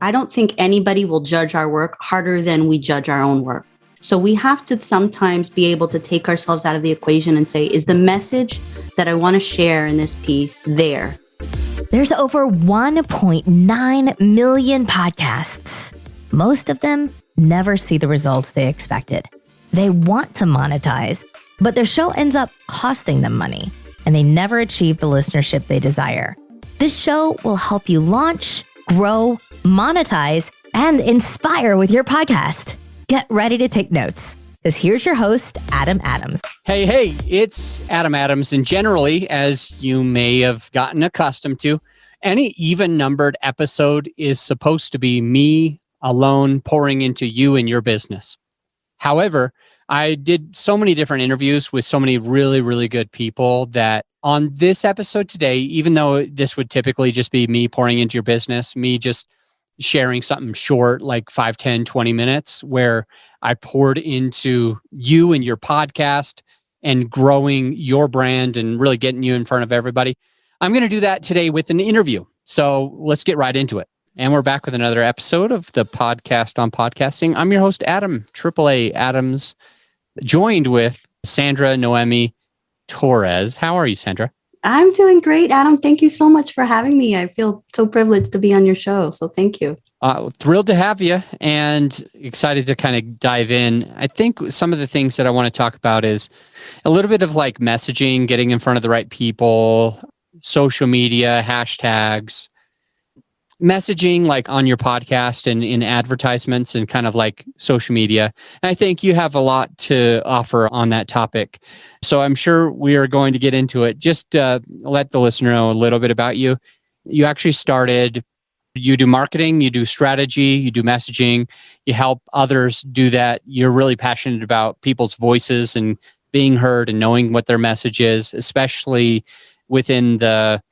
I don't think anybody will judge our work harder than we judge our own work. So we have to sometimes be able to take ourselves out of the equation and say, is the message that I want to share in this piece there? There's over 1.9 million podcasts. Most of them never see the results they expected. They want to monetize, but their show ends up costing them money, and they never achieve the listenership they desire. This show will help you launch, grow, monetize, and inspire with your podcast. Get ready to take notes, because here's your host, Adam Adams. Hey, it's Adam Adams. And generally, as you may have gotten accustomed to, any even-numbered episode is supposed to be me alone pouring into you and your business. However, I did so many different interviews with so many really, really good people that on this episode today, even though this would typically just be me pouring into your business, me just sharing something short, like 5, 10, 20 minutes, where I poured into you and your podcast and growing your brand and really getting you in front of everybody. I'm going to do that today with an interview. So let's get right into it. And we're back with another episode of the podcast on podcasting. I'm your host, Adam, AAA Adams, joined with Sandra Noemi Torres. How are you, Sandra? I'm doing great, Adam. Thank you so much for having me. I feel so privileged to be on your show. So thank you. Thrilled to have you and excited to kind of dive in. I think some of the things that I want to talk about is a little bit of like messaging, getting in front of the right people, social media, hashtags, messaging like on your podcast and in advertisements and kind of like social media. And I think you have a lot to offer on that topic. So I'm sure we are going to get into it. Just let the listener know a little bit about you. You actually started, you do marketing, you do strategy, you do messaging, you help others do that. You're really passionate about people's voices and being heard and knowing what their message is, especially within the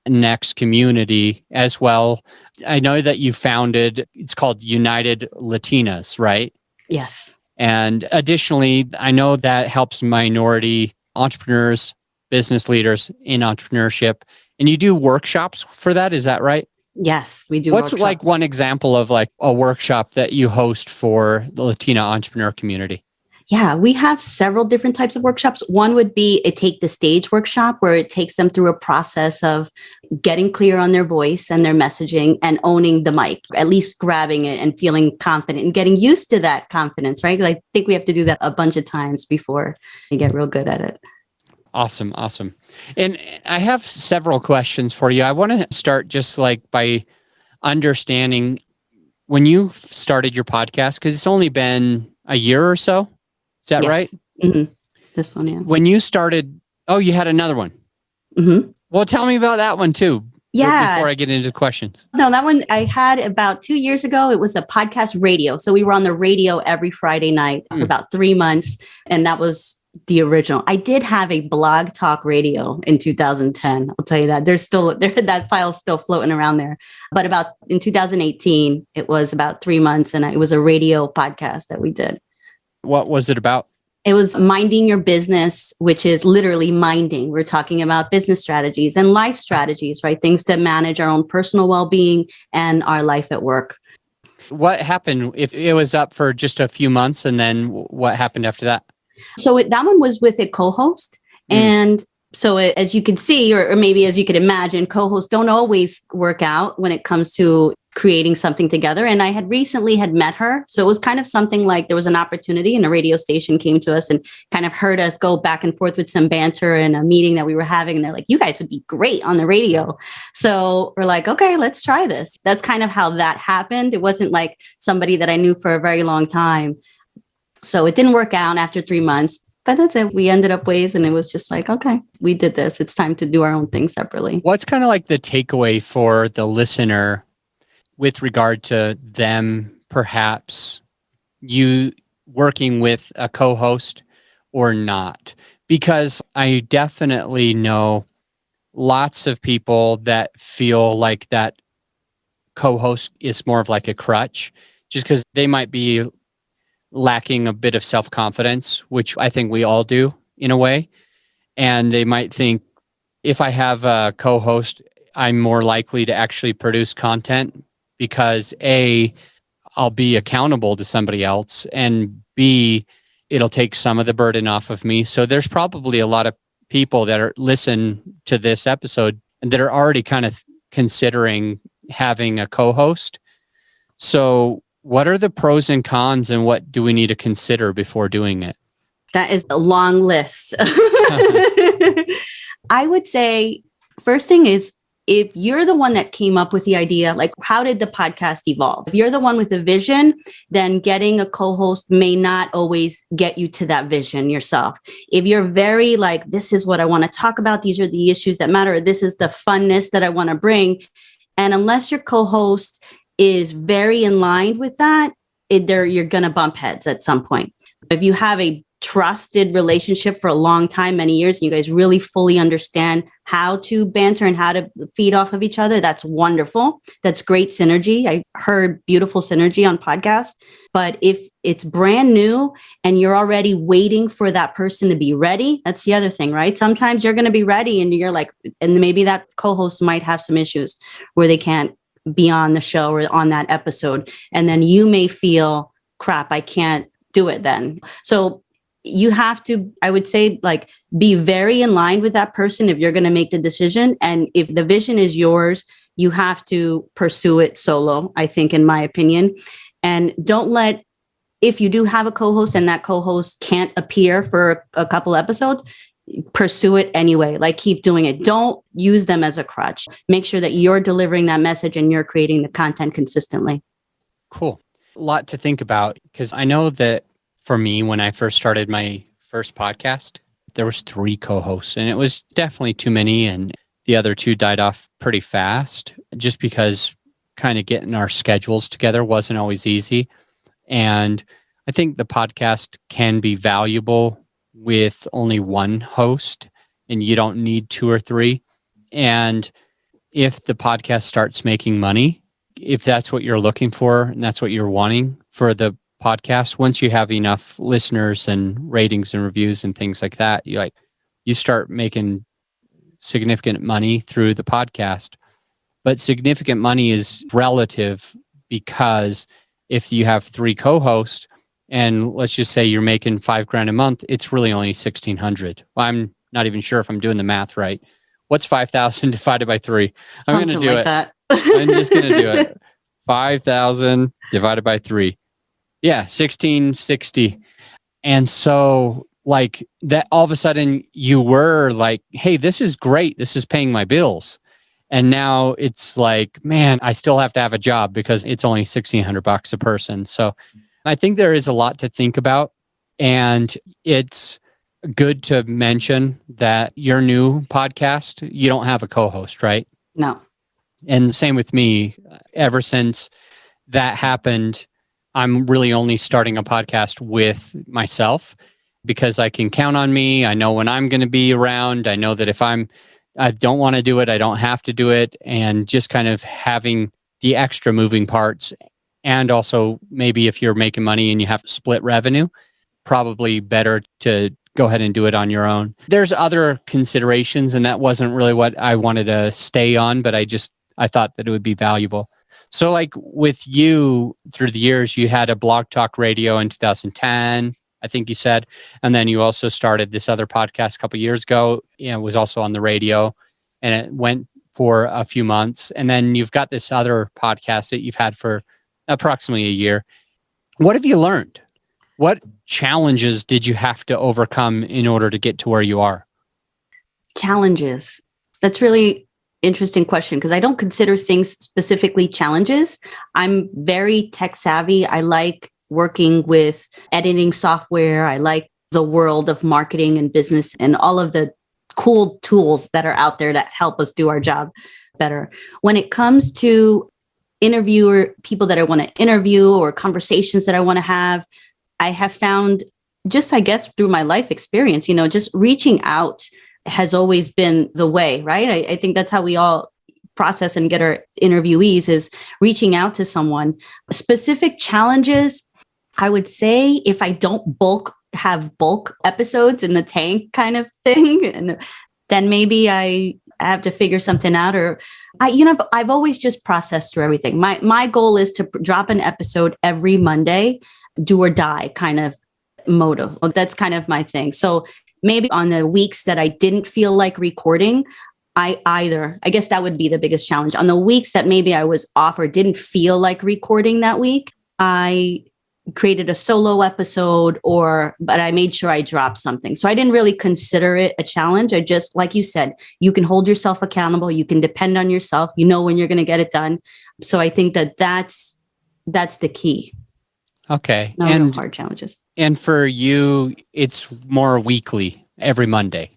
Next community as well. I know that you founded, it's called United Latinas, right? Yes. And additionally, I know that helps minority entrepreneurs, business leaders in entrepreneurship. And you do workshops for that, is that right? Yes, we do. What's workshops. like one example of like a workshop that you host for the Latina entrepreneur community? Yeah, we have several different types of workshops. One would be a take the stage workshop where it takes them through a process of getting clear on their voice and their messaging and owning the mic, at least grabbing it and feeling confident and getting used to that confidence, right? I think we have to do that a bunch of times before you get real good at it. Awesome. And I have several questions for you. I want to start just like by understanding when you started your podcast, because it's only been a year or so. Is that right? Mm-hmm. This one, yeah. When you started, you had another one. Mm-hmm. Well, tell me about that one too. Yeah. Before I get into questions. No, that one I had about 2 years ago. It was a podcast radio. So we were on the radio every Friday night for about 3 months. And that was the original. I did have a blog talk radio in 2010. I'll tell you that. That file's still floating around there. But about in 2018, it was about 3 months. And it was a radio podcast that we did. What was it about? It was minding your business, which is literally minding. We're talking about business strategies and life strategies, right? Things to manage our own personal well-being and our life at work. What happened if it was up for just a few months and then what happened after that? So that one was with a co-host. And so as you can see, or maybe as you could imagine, co-hosts don't always work out when it comes to creating something together. And I had recently met her. So it was kind of something like there was an opportunity and a radio station came to us and kind of heard us go back and forth with some banter in a meeting that we were having. And they're like, you guys would be great on the radio. So we're like, okay, let's try this. That's kind of how that happened. It wasn't like somebody that I knew for a very long time. So it didn't work out after 3 months. But that's it. We ended up ways and it was just like, okay, we did this. It's time to do our own thing separately. What's kind of like the takeaway for the listener with regard to them, perhaps you working with a co-host or not? Because I definitely know lots of people that feel like that co-host is more of like a crutch, just because they might be lacking a bit of self-confidence, which I think we all do in a way. And they might think, if I have a co-host, I'm more likely to actually produce content because A, I'll be accountable to somebody else, and B, it'll take some of the burden off of me. So there's probably a lot of people that are listen to this episode and that are already kind of considering having a co-host. So what are the pros and cons, and what do we need to consider before doing it? That is a long list. I would say first thing is, if you're the one that came up with the idea, like how did the podcast evolve? If you're the one with a vision, then getting a co-host may not always get you to that vision yourself. If you're very like, this is what I want to talk about, these are the issues that matter, this is the funness that I want to bring. And unless your co-host is very in line with that, you're going to bump heads at some point. If you have a trusted relationship for a long time, many years, and you guys really fully understand how to banter and how to feed off of each other, that's wonderful. That's great synergy. I heard beautiful synergy on podcasts. But if it's brand new and you're already waiting for that person to be ready, that's the other thing, right? Sometimes you're going to be ready and you're like, and maybe that co-host might have some issues where they can't be on the show or on that episode. And then you may feel, crap, I can't do it then. So you have to, I would say, like, be very in line with that person if you're going to make the decision. And if the vision is yours, you have to pursue it solo, I think, in my opinion. And don't let, if you do have a co-host and that co-host can't appear for a couple episodes, pursue it anyway. Like, keep doing it. Don't use them as a crutch. Make sure that you're delivering that message and you're creating the content consistently. Cool. A lot to think about, because I know that for me, when I first started my first podcast, there was 3 co-hosts, and it was definitely too many, and the other 2 died off pretty fast just because kind of getting our schedules together wasn't always easy. And I think the podcast can be valuable with only one host, and you don't need 2 or 3. And if the podcast starts making money, if that's what you're looking for and that's what you're wanting for the podcast, once you have enough listeners and ratings and reviews and things like that, you start making significant money through the podcast. But significant money is relative, because if you have 3 co-hosts and let's just say you're making $5,000 a month, it's really only $1,600. Well, I'm not even sure if I'm doing the math right. What's 5,000 divided by 3? I'm going to do it. I'm just going to do it. 5,000 divided by 3. Yeah, 1660. And so like that, all of a sudden you were like, hey, this is great. This is paying my bills. And now it's like, man, I still have to have a job because it's only $1,600 a person. So I think there is a lot to think about. And it's good to mention that your new podcast, you don't have a co-host, right? No. And same with me. Ever since that happened, I'm really only starting a podcast with myself because I can count on me. I know when I'm going to be around. I know that if I don't want to do it, I don't have to do it. And just kind of having the extra moving parts. And also maybe if you're making money and you have to split revenue, probably better to go ahead and do it on your own. There's other considerations, and that wasn't really what I wanted to stay on, but I thought that it would be valuable. So like with you, through the years, you had a Blog Talk Radio in 2010, I think you said, and then you also started this other podcast a couple of years ago. It was also on the radio, and it went for a few months. And then you've got this other podcast that you've had for approximately a year. What have you learned? What challenges did you have to overcome in order to get to where you are? Challenges. That's really interesting question, because I don't consider things specifically challenges. I'm very tech savvy. I like working with editing software. I like the world of marketing and business and all of the cool tools that are out there that help us do our job better. When it comes to people that I want to interview or conversations that I want to have, I have found, just I guess through my life experience, just reaching out has always been the way, right? I think that's how we all process and get our interviewees, is reaching out to someone. Specific challenges, I would say, if I don't have bulk episodes in the tank kind of thing, and then maybe I have to figure something out, or I've always just processed through everything. My goal is to drop an episode every Monday, do or die kind of motive. That's kind of my thing. So maybe on the weeks that I didn't feel like recording, I guess that would be the biggest challenge. On the weeks that maybe I was off or didn't feel like recording that week, I created a solo episode, but I made sure I dropped something. So I didn't really consider it a challenge. I just, like you said, you can hold yourself accountable. You can depend on yourself. You know when you're going to get it done. So I think that's the key. Okay. No real hard challenges. And for you, it's more weekly, every Monday.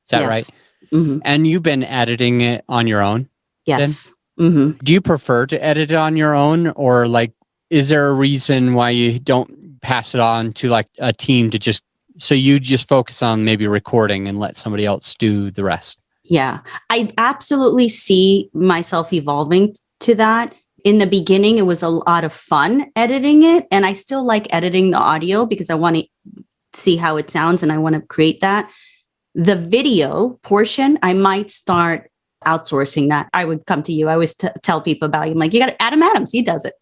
Is that right? Mm-hmm. And you've been editing it on your own? Yes. Mm-hmm. Do you prefer to edit it on your own, or like, is there a reason why you don't pass it on to like a team so you just focus on maybe recording and let somebody else do the rest? Yeah, I absolutely see myself evolving to that. In the beginning, it was a lot of fun editing it. And I still like editing the audio because I want to see how it sounds and I want to create that. The video portion, I might start outsourcing that. I would come to you. I always tell people about you. I'm like, you got Adam Adams. He does it.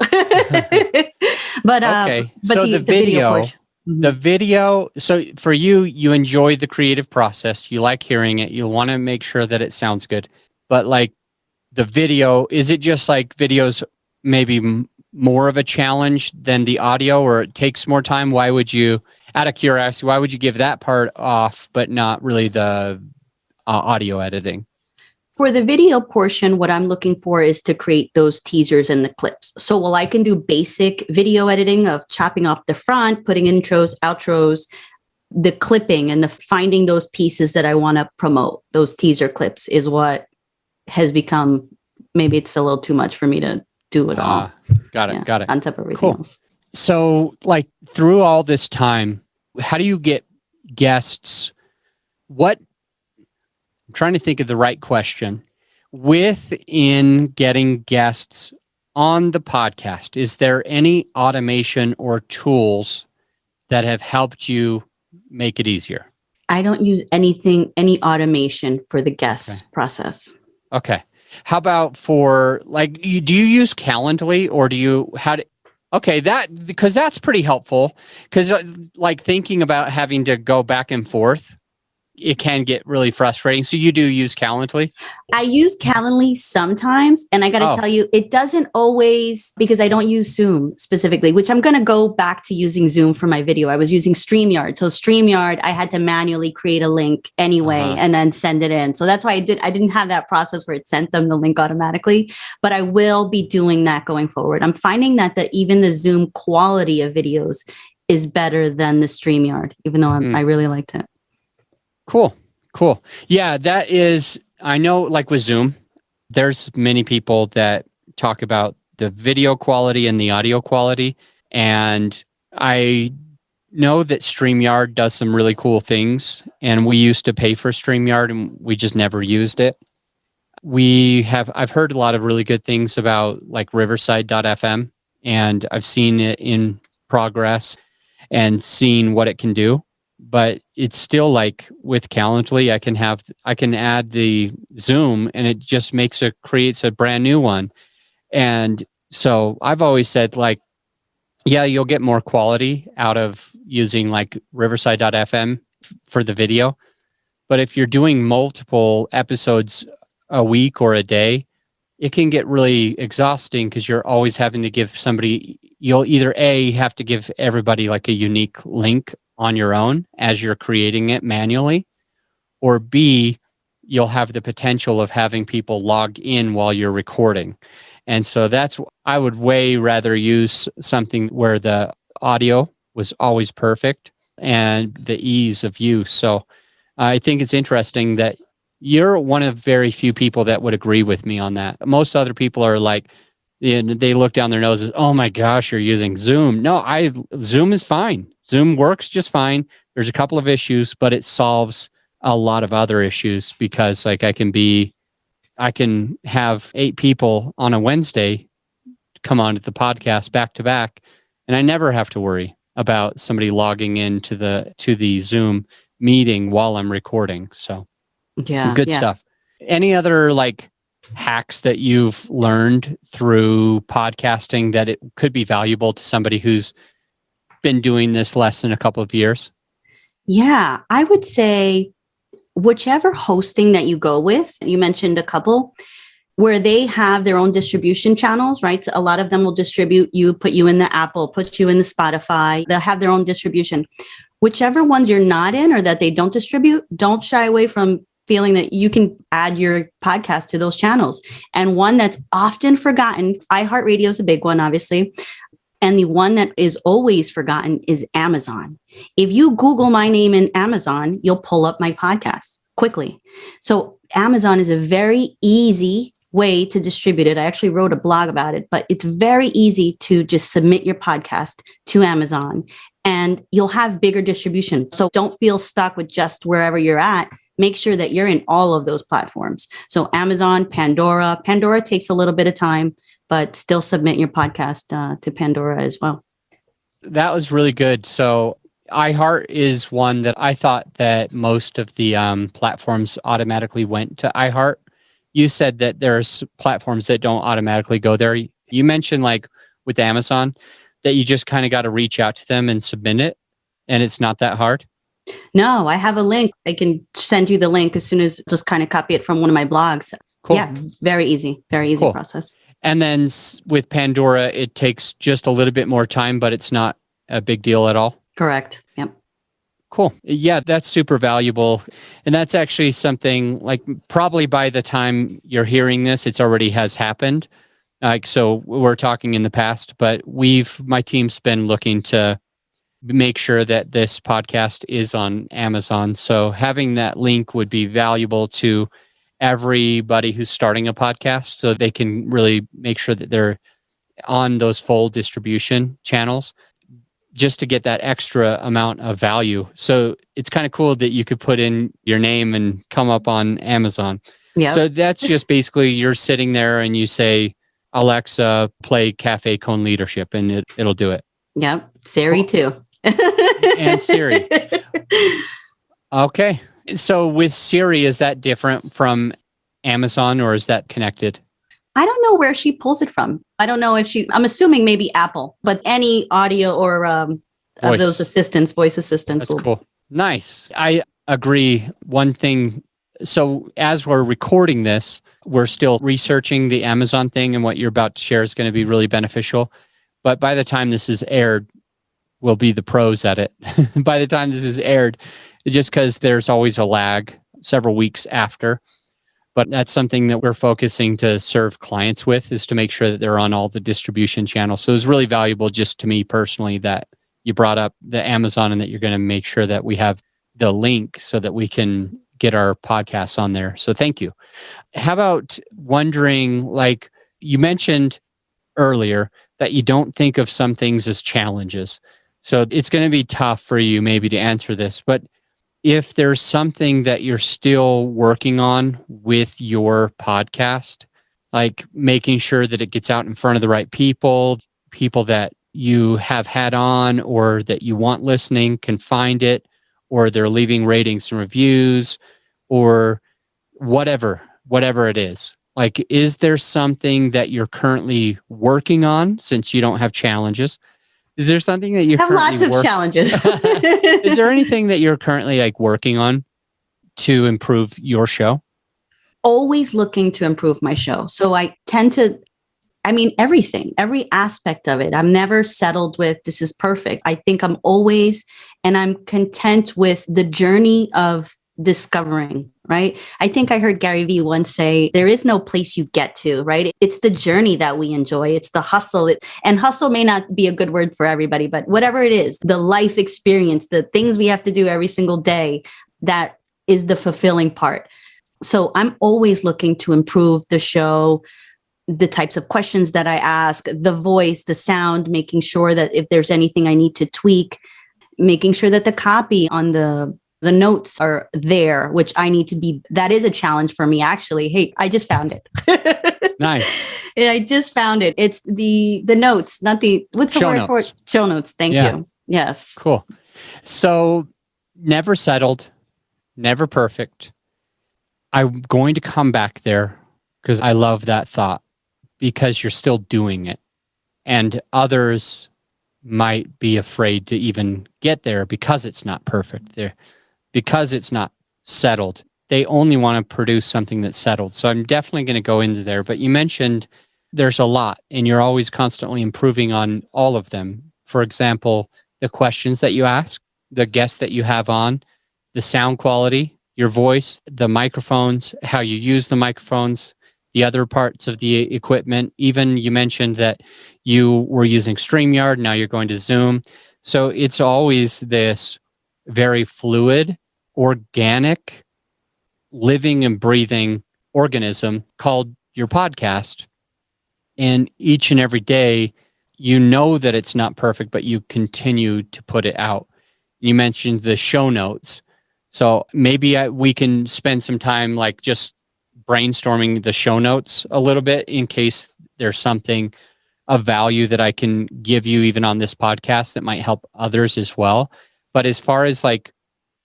But okay. But so the video, portion. So for you, you enjoy the creative process. You like hearing it. You want to make sure that it sounds good. But like the video, is it just like videos maybe more of a challenge than the audio, or it takes more time? Why would you, out of curiosity, why would you give that part off, but not really the audio editing? For the video portion, what I'm looking for is to create those teasers and the clips. So while I can do basic video editing of chopping off the front, putting intros, outros, the clipping and the finding those pieces that I want to promote, those teaser clips is what has become, maybe it's a little too much for me to do it all. Got it. On top of everything else. So like through all this time, how do you get guests? I'm trying to think of the right question. Within getting guests on the podcast, is there any automation or tools that have helped you make it easier? I don't use any automation for the guest process. Okay. How about for like, do you use Calendly, or because that's pretty helpful, because like thinking about having to go back and forth, it can get really frustrating. So you do use Calendly? I use Calendly sometimes, and I got to tell you, it doesn't always, because I don't use Zoom specifically, which I'm going to go back to using Zoom for my video. I was using Streamyard. So Streamyard, I had to manually create a link anyway and then send it in. So that's why I didn't have that process where it sent them the link automatically, but I will be doing that going forward. I'm finding that even the Zoom quality of videos is better than the Streamyard, even though I really liked it. Cool. Yeah, that is, I know like with Zoom, there's many people that talk about the video quality and the audio quality. And I know that Streamyard does some really cool things. And we used to pay for Streamyard and we just never used it. I've heard a lot of really good things about like Riverside.fm, and I've seen it in progress and seen what it can do. But it's still like with Calendly, I can add the Zoom and it just creates a brand new one. And so I've always said like, yeah, you'll get more quality out of using like Riverside.fm for the video. But if you're doing multiple episodes a week or a day, it can get really exhausting because you're always having to give somebody, you'll either have to give everybody like a unique link on your own as you're creating it manually, or B, you'll have the potential of having people log in while you're recording. And so I would way rather use something where the audio was always perfect and the ease of use. So I think it's interesting that you're one of very few people that would agree with me on that. Most other people are like, they look down their noses, oh my gosh, you're using Zoom. No, Zoom is fine. Zoom works just fine. There's a couple of issues, but it solves a lot of other issues because like I can have 8 people on a Wednesday come on to the podcast back to back, and I never have to worry about somebody logging into the Zoom meeting while I'm recording. So good stuff. Any other like hacks that you've learned through podcasting that it could be valuable to somebody who's been doing this less than a couple of years? Yeah, I would say whichever hosting that you go with, you mentioned a couple where they have their own distribution channels, right? So a lot of them will distribute you, put you in the Apple, put you in the Spotify. They'll have their own distribution. Whichever ones you're not in or that they don't distribute, don't shy away from feeling that you can add your podcast to those channels. And one that's often forgotten, iHeartRadio is a big one, obviously. And the one that is always forgotten is Amazon. If you Google my name in Amazon, you'll pull up my podcast quickly. So Amazon is a very easy way to distribute it. I actually wrote a blog about it, but it's very easy to just submit your podcast to Amazon and you'll have bigger distribution. So don't feel stuck with just wherever you're at. Make sure that you're in all of those platforms. So Amazon, Pandora. Pandora takes a little bit of time, but still submit your podcast to Pandora as well. That was really good. So iHeart is one that I thought that most of the platforms automatically went to iHeart. You said that there's platforms that don't automatically go there. You mentioned like with Amazon that you just kind of got to reach out to them and submit it, and it's not that hard. No, I have a link. I can send you the link as soon as just kind of copy it from one of my blogs. Cool. Yeah, very easy cool. Process. And then with Pandora, it takes just a little bit more time, but it's not a big deal at all. Correct. Yep. Cool. Yeah, that's super valuable. And that's actually something like probably by the time you're hearing this, it's already has happened. So we're talking in the past, but my team's been looking to make sure that this podcast is on Amazon. So having that link would be valuable to everybody who's starting a podcast so they can really make sure that they're on those full distribution channels just to get that extra amount of value. So it's kind of cool that you could put in your name and come up on Amazon. Yeah. So that's just basically you're sitting there and you say, Alexa, play Cafe Cone Leadership, and it'll do it. Yep. Siri too. And Siri. Okay. So with Siri, is that different from Amazon or is that connected? I don't know where she pulls it from. I don't know if I'm assuming maybe Apple, but any audio or of those voice assistants. That's cool. Nice. I agree. One thing, so as we're recording this, we're still researching the Amazon thing, and what you're about to share is going to be really beneficial. But by the time this is aired, we'll be the pros at it. By the time this is aired, just because there's always a lag several weeks after. But that's something that we're focusing to serve clients with, is to make sure that they're on all the distribution channels. So it was really valuable just to me personally that you brought up the Amazon and that you're going to make sure that we have the link so that we can get our podcasts on there. So thank you. How about wondering, like you mentioned earlier, that you don't think of some things as challenges. So it's going to be tough for you maybe to answer this, but if there's something that you're still working on with your podcast, like making sure that it gets out in front of the right people that you have had on or that you want listening can find it, or they're leaving ratings and reviews, or whatever it is. Like, is there something that you're currently working on since you don't have challenges? Is there something that you have lots of challenges? Is there anything that you're currently like working on to improve your show? Always looking to improve my show. So I tend to, everything, every aspect of it. I'm never settled with this is perfect. I think I'm content with the journey of discovering, right? I think I heard Gary Vee once say, there is no place you get to, right? It's the journey that we enjoy. It's the hustle. And hustle may not be a good word for everybody, but whatever it is, the life experience, the things we have to do every single day, that is the fulfilling part. So I'm always looking to improve the show, the types of questions that I ask, the voice, the sound, making sure that if there's anything I need to tweak, making sure that the copy on the notes are there, which I need to be. That is a challenge for me, actually. Hey, I just found it. Nice. I just found it. It's the notes, not what's the word for it? Show notes. Thank you. Yes. Cool. So never settled, never perfect. I'm going to come back there because I love that thought, because you're still doing it. And others might be afraid to even get there because it's not perfect there, because it's not settled. They only want to produce something that's settled. So I'm definitely going to go into there. But you mentioned there's a lot, and you're always constantly improving on all of them. For example, the questions that you ask, the guests that you have on, the sound quality, your voice, the microphones, how you use the microphones, the other parts of the equipment. Even you mentioned that you were using Streamyard, now you're going to Zoom. So it's always this very fluid, organic, living and breathing organism called your podcast. And each and every day, you know that it's not perfect, but you continue to put it out. You mentioned the show notes. So maybe we can spend some time like just brainstorming the show notes a little bit in case there's something of value that I can give you even on this podcast that might help others as well. But as far as like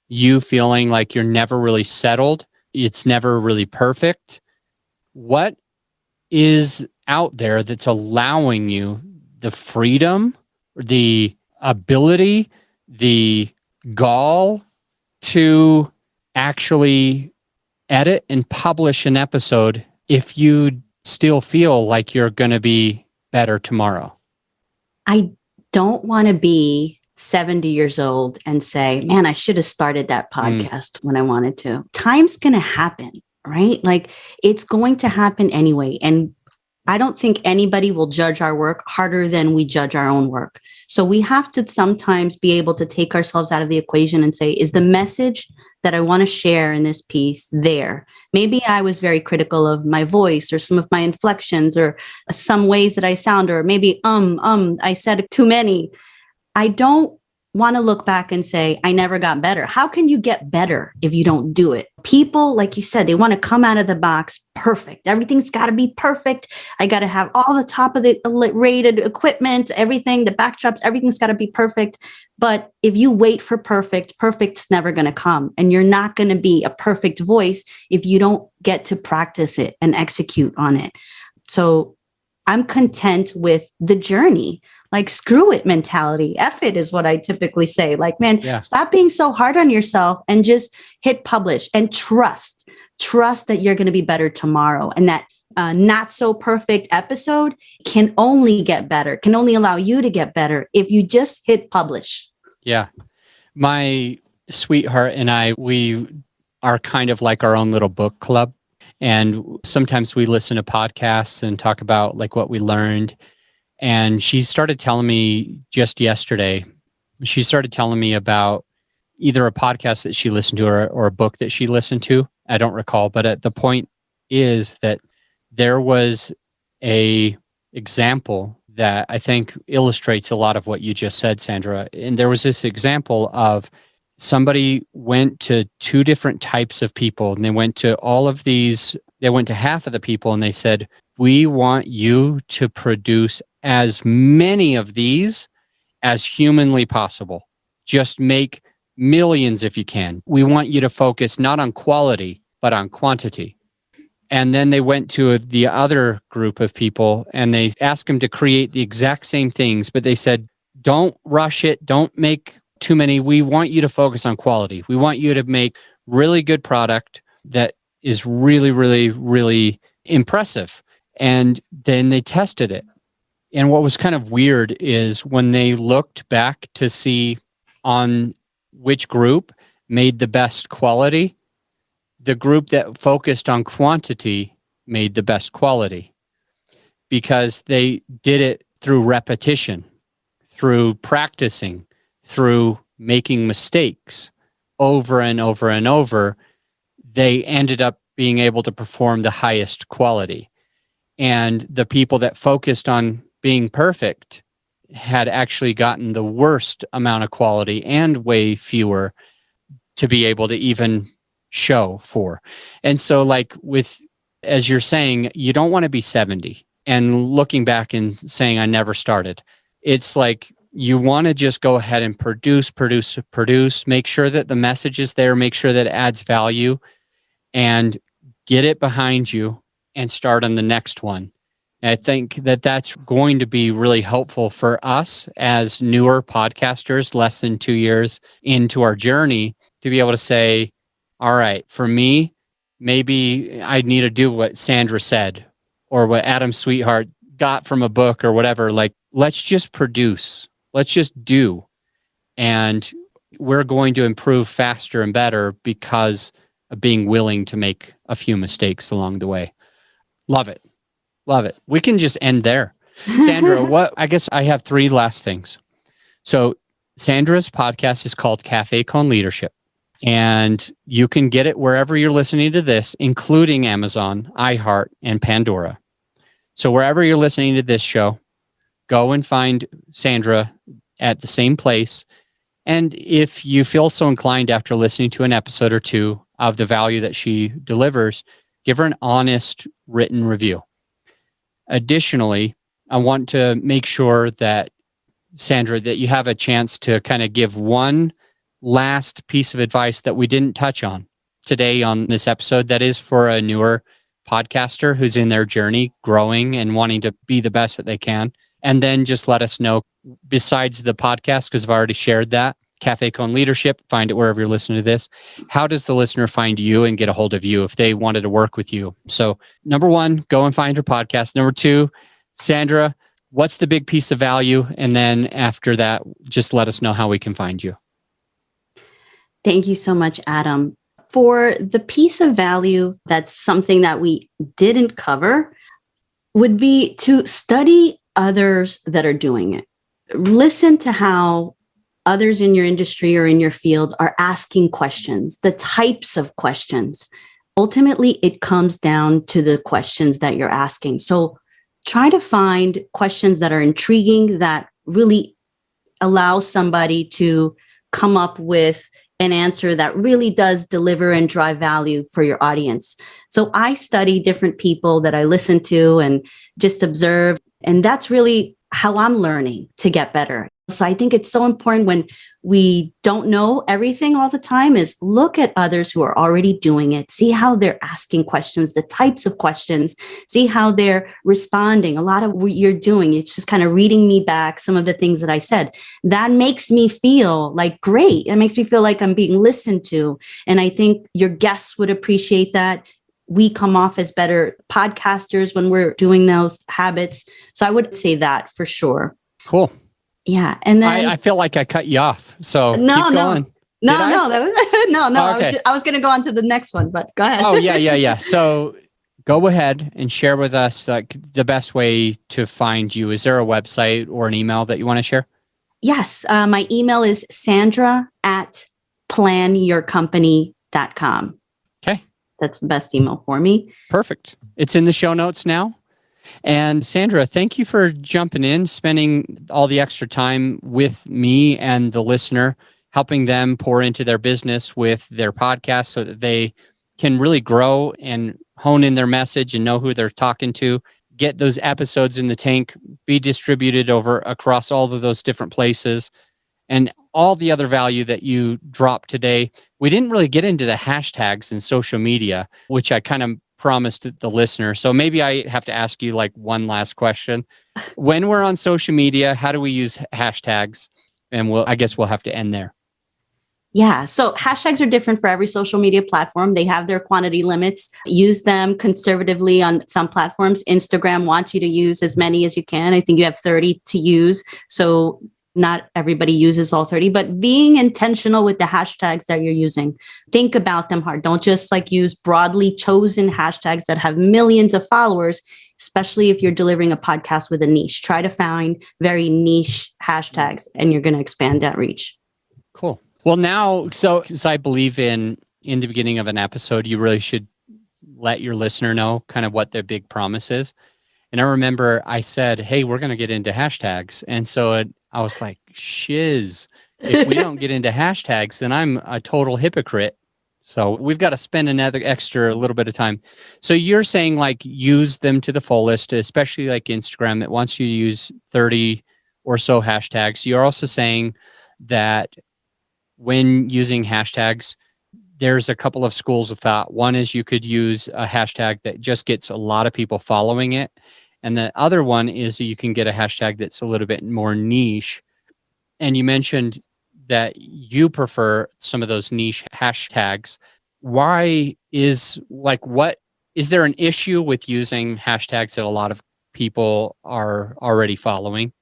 you feeling like you're never really settled, it's never really perfect, what is out there that's allowing you the freedom, the ability, the gall to actually edit and publish an episode if you still feel like you're going to be better tomorrow? I don't want to be 70 years old and say, man, I should have started that podcast when I wanted to. Time's going to happen, right? Like it's going to happen anyway. And I don't think anybody will judge our work harder than we judge our own work. So we have to sometimes be able to take ourselves out of the equation and say, is the message that I want to share in this piece there? Maybe I was very critical of my voice or some of my inflections or some ways that I sound, or maybe, I said too many. I don't want to look back and say, I never got better. How can you get better if you don't do it? People, like you said, they want to come out of the box perfect. Everything's got to be perfect. I got to have all the top of the rated equipment, everything, the backdrops, everything's got to be perfect. But if you wait for perfect, perfect's never going to come. And you're not going to be a perfect voice if you don't get to practice it and execute on it. So I'm content with the journey. Like screw it mentality. F it is what I typically say. Like, man, Stop being so hard on yourself and just hit publish and trust that you're going to be better tomorrow. And that not so perfect episode can only get better, can only allow you to get better if you just hit publish. Yeah. My sweetheart and I, we are kind of like our own little book club. And sometimes we listen to podcasts and talk about like what we learned. And she started telling me just yesterday, she started telling me about either a podcast that she listened to or a book that she listened to. I don't recall, but the point is that there was a example that I think illustrates a lot of what you just said, Sandra. And there was this example of somebody went to two different types of people, and they went to half of the people, and they said, we want you to produce as many of these as humanly possible. Just make millions if you can. We want you to focus not on quality, but on quantity. And then they went to the other group of people and they asked them to create the exact same things, but they said, don't rush it. Don't make too many. We want you to focus on quality. We want you to make really good product that is really, really, really impressive. And then they tested it. And what was kind of weird is when they looked back to see on which group made the best quality, the group that focused on quantity made the best quality because they did it through repetition, through practicing, through making mistakes over and over and over. They ended up being able to perform the highest quality. And the people that focused on being perfect had actually gotten the worst amount of quality and way fewer to be able to even show for. And so like as you're saying, you don't want to be 70 and looking back and saying, I never started. It's like, you want to just go ahead and produce, make sure that the message is there, make sure that it adds value, and get it behind you and start on the next one. And I think that that's going to be really helpful for us as newer podcasters, less than 2 years into our journey, to be able to say, all right, for me, maybe I need to do what Sandra said or what Adam Sweetheart got from a book or whatever. Like, let's just produce, let's just do. And we're going to improve faster and better because of being willing to make a few mistakes along the way. Love it. Love it. We can just end there. Sandra, I guess I have 3 last things. So Sandra's podcast is called Cafe Con Leadership, and you can get it wherever you're listening to this, including Amazon, iHeart, and Pandora. So wherever you're listening to this show, go and find Sandra at the same place. And if you feel so inclined after listening to an episode or 2 of the value that she delivers, give her an honest written review. Additionally, I want to make sure that, Sandra, that you have a chance to kind of give one last piece of advice that we didn't touch on today on this episode that is for a newer podcaster who's in their journey, growing and wanting to be the best that they can. And then just let us know, besides the podcast, because I've already shared that, Cafe Con Leadership, find it wherever you're listening to this. How does the listener find you and get a hold of you if they wanted to work with you? So number 1, go and find your podcast. Number 2, Sandra, what's the big piece of value? And then after that, just let us know how we can find you. Thank you so much, Adam. For the piece of value, that's something that we didn't cover, would be to study others that are doing it. Listen to how others in your industry or in your field are asking questions, the types of questions. Ultimately, it comes down to the questions that you're asking. So try to find questions that are intriguing, that really allow somebody to come up with an answer that really does deliver and drive value for your audience. So I study different people that I listen to and just observe. And that's really how I'm learning to get better. So I think it's so important when we don't know everything all the time is look at others who are already doing it, see how they're asking questions, the types of questions, see how they're responding. A lot of what you're doing, it's just kind of reading me back some of the things that I said. That makes me feel like great. It makes me feel like I'm being listened to. And I think your guests would appreciate that. We come off as better podcasters when we're doing those habits. So I would say that for sure. Cool. Yeah. And then I feel like I cut you off. So keep going. No, that was no. Oh, okay. I was going to go on to the next one, but go ahead. Oh, yeah. So go ahead and share with us like the best way to find you. Is there a website or an email that you want to share? Yes. My email is sandra@planyourcompany.com. Okay. That's the best email for me. Perfect. It's in the show notes now. And Sandra, thank you for jumping in, spending all the extra time with me and the listener, helping them pour into their business with their podcast so that they can really grow and hone in their message and know who they're talking to, get those episodes in the tank, be distributed across all of those different places, and all the other value that you dropped today. We didn't really get into the hashtags and social media, which I kind of promised the listener. So maybe I have to ask you like one last question. When we're on social media, how do we use hashtags? And I guess we'll have to end there. Yeah. So hashtags are different for every social media platform. They have their quantity limits. Use them conservatively on some platforms. Instagram wants you to use as many as you can. I think you have 30 to use. So not everybody uses all 30, but being intentional with the hashtags that you're using. Think about them hard. Don't just like use broadly chosen hashtags that have millions of followers, especially if you're delivering a podcast with a niche. Try to find very niche hashtags and you're going to expand that reach. Cool. Well, now, so because I believe in the beginning of an episode, you really should let your listener know kind of what their big promise is. And I remember I said, hey, we're going to get into hashtags. And so I was like, shiz, if we don't get into hashtags, then I'm a total hypocrite. So we've got to spend another extra little bit of time. So you're saying like use them to the fullest, especially like Instagram that wants you to use 30 or so hashtags. You're also saying that when using hashtags, there's a couple of schools of thought. One is you could use a hashtag that just gets a lot of people following it. And the other one is you can get a hashtag that's a little bit more niche. And you mentioned that you prefer some of those niche hashtags. Why is there an issue with using hashtags that a lot of people are already following?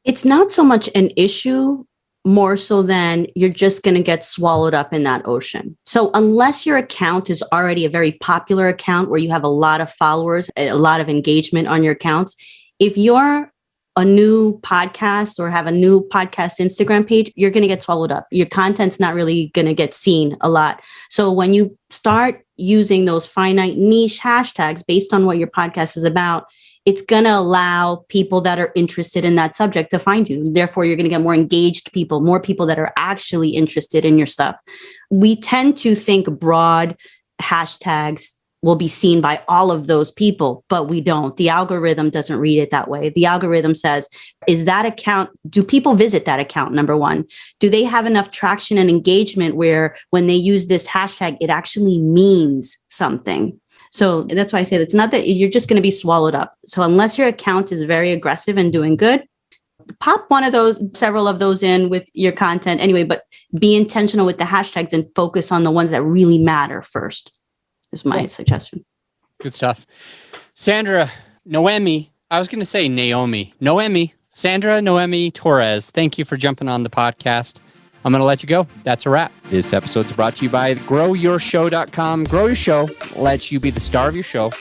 It's not so much an issue, more so than you're just going to get swallowed up in that ocean. So unless your account is already a very popular account where you have a lot of followers, a lot of engagement on your accounts, if you're a new podcast or have a new podcast Instagram page, you're going to get swallowed up. Your content's not really going to get seen a lot. So when you start using those finite niche hashtags based on what your podcast is about, it's going to allow people that are interested in that subject to find you. Therefore, you're going to get more engaged people, more people that are actually interested in your stuff. We tend to think broad hashtags will be seen by all of those people, but we don't. The algorithm doesn't read it that way. The algorithm says, is that account, do people visit that account? Number one, do they have enough traction and engagement where when they use this hashtag, it actually means something? So that's why I said it's not that you're just going to be swallowed up. So unless your account is very aggressive and doing good, pop several of those in with your content anyway, but be intentional with the hashtags and focus on the ones that really matter first, is my suggestion. Good stuff. Sandra Noemi, I was going to say Noemi, Sandra Noemi Torres, thank you for jumping on the podcast. I'm going to let you go. That's a wrap. This episode is brought to you by GrowYourShow.com. Grow Your Show lets you be the star of your show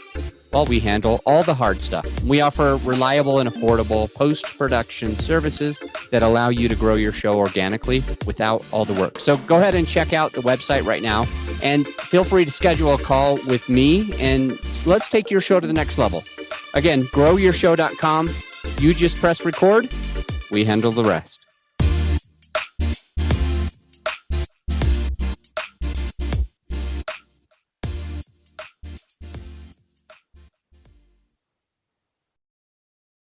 while we handle all the hard stuff. We offer reliable and affordable post-production services that allow you to grow your show organically without all the work. So go ahead and check out the website right now and feel free to schedule a call with me and let's take your show to the next level. Again, GrowYourShow.com. You just press record. We handle the rest.